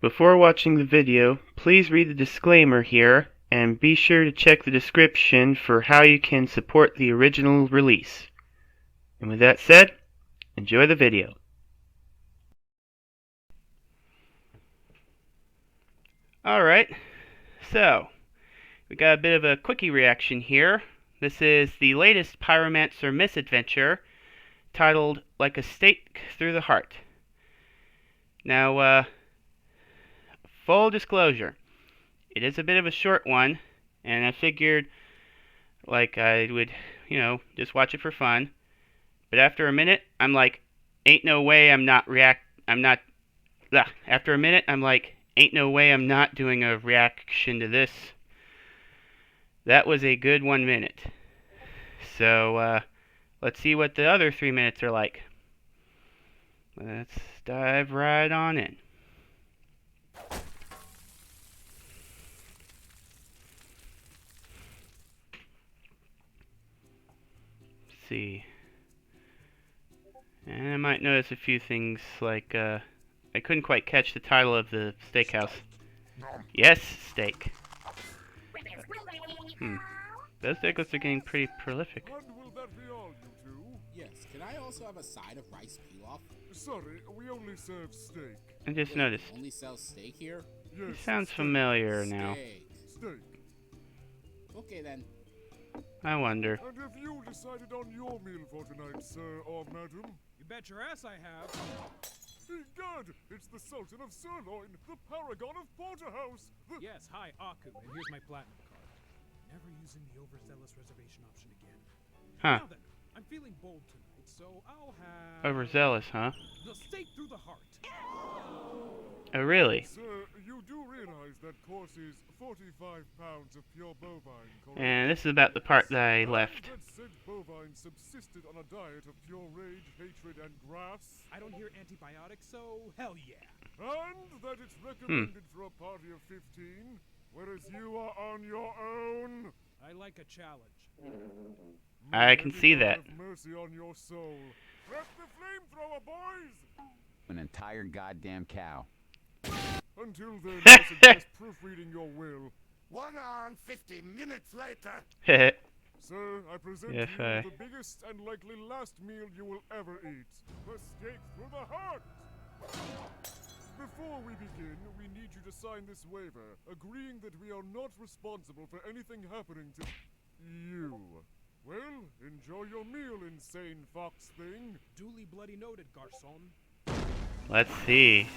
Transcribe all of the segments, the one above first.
Before watching the video, please read the disclaimer here and be sure to check the description for how you can support the original release. And with that said, enjoy the video. Alright, so we got a bit of a quickie reaction here. This is the latest Pyromancer misadventure titled Like a Stake Through the Heart. Now, full disclosure, it is a bit of a short one, and I figured like I would, just watch it for fun. But after a minute, I'm like, after a minute, I'm like, ain't no way I'm not doing a reaction to this. That was a good 1 minute. So, let's see what the other 3 minutes are like. Let's dive right on in. See. And I might notice a few things like, I couldn't quite catch the title of the steakhouse. Yes, steak. Those steakhouses are getting pretty prolific. And will that be all, you two? Yes, can I also have a side of rice pilaf? Sorry, we only serve steak. I just noticed. Only sell steak here? Yes, It sounds steak. familiar now. Steak. Okay then. I wonder. And have you decided on your meal for tonight, sir or madam? You bet your ass I have. Egad, it's the Sultan of Sirloin, the paragon of porterhouse. Yes, hi, Aku, and here's my platinum card. Never using the overzealous reservation option again. Huh. Now then, I'm feeling bold tonight, so I'll have... Overzealous, huh? The stake through the heart. Oh, really? Sir, you do realize that course is 45 pounds of pure bovine, correct? And this is about the part that I left. That said bovine subsisted on a diet of pure rage, hatred, and grass. I don't hear antibiotics, so hell yeah. And that it's recommended for a party of 15, whereas you are on your own. I like a challenge. I can see May the God that. have mercy on your soul. Prep the flamethrower, boys! An entire goddamn cow. Until then, I suggest proofreading your will. 1 hour and 50 minutes later. Sir, I present Yes, to you I- the biggest and likely last meal you will ever eat. The steak through the heart! Before we begin, we need you to sign this waiver, agreeing that we are not responsible for anything happening to you. Well, enjoy your meal, insane fox thing. Duly bloody noted, garçon. Let's see.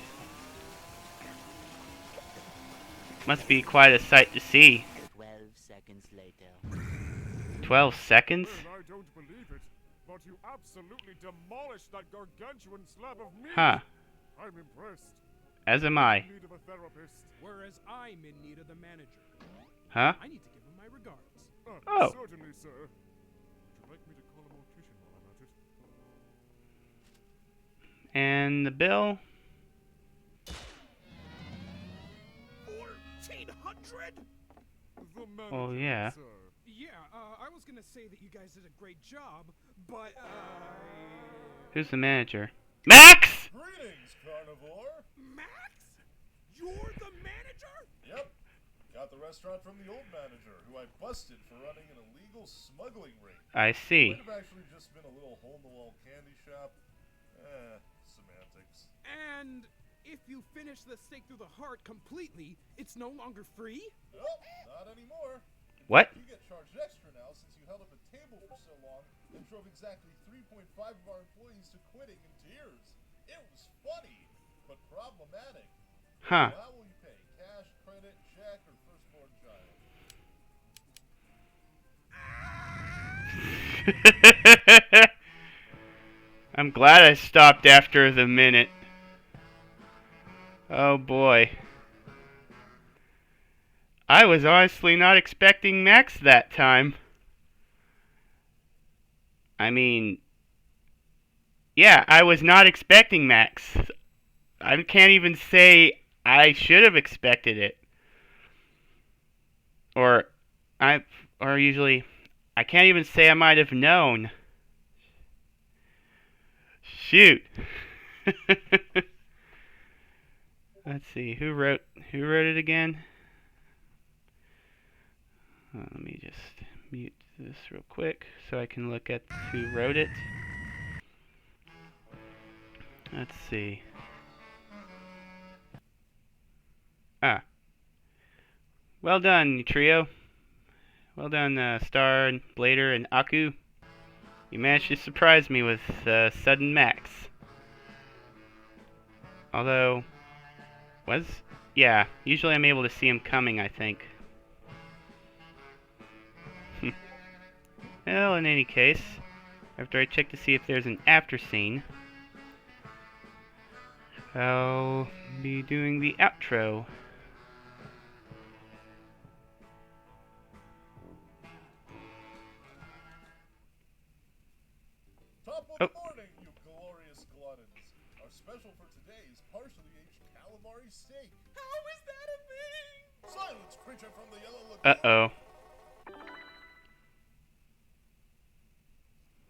Must be quite a sight to see. 12 seconds later. 12 seconds? Well, I don't believe it, but you absolutely demolished that gargantuan slab of meat. Huh. I'm impressed. As am I. In need of a therapist. Whereas I'm in need of the manager. Huh? I need to give him my regards. Oh. Certainly, sir. Would you like me to call a mortician while I'm at it? And the bill? 1,400? The manager, Oh, yeah. sir. Yeah, I was gonna say that you guys did a great job, but, Who's the manager? Max! Greetings, carnivore. Max? You're the manager? Yep. Got the restaurant from the old manager, who I busted for running an illegal smuggling ring. I see. Might have actually just been a little hole-in-the-wall candy shop. Semantics. And if you finish the stake through the heart completely, it's no longer free? Nope, not anymore. What? You get charged extra now since you held up a table for so long and drove exactly 3.5 of our employees to quitting in tears. It was funny, but problematic. Huh. So how will you pay? Cash, credit, check, or firstborn child? I'm glad I stopped after the minute. Oh boy. I was honestly not expecting Max that time. I mean, yeah, I was not expecting Max. I can't even say I should have expected it. Or usually, I can't even say I might have known. Shoot. Let's see, who wrote it again? Let me just mute this real quick so I can look at who wrote it. Let's see. Ah. Well done, you trio. Well done, Star, and Blader, and Aku. You managed to surprise me with sudden max. Although, yeah, usually I'm able to see him coming, I think. Well, in any case, after I check to see if there's an after scene, I'll be doing the outro. Top of the morning, you glorious gluttons. Our special for today is partially aged calamari steak. How is that a thing? Silence, creature from the yellow lagoon. Uh-oh.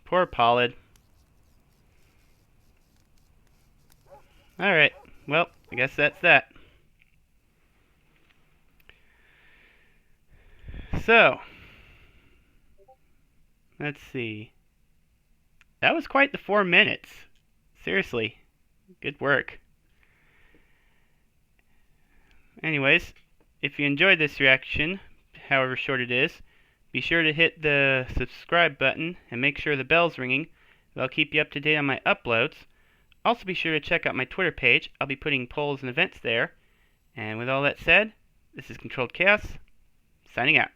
Poor Pollard. Alright, well, I guess that's that. So, let's see. That was quite the 4 minutes. Seriously, good work. Anyways, if you enjoyed this reaction, however short it is, be sure to hit the subscribe button and make sure the bell's ringing. That'll keep you up to date on my uploads. Also be sure to check out my Twitter page. I'll be putting polls and events there. And with all that said, this is Controlled Chaos, signing out.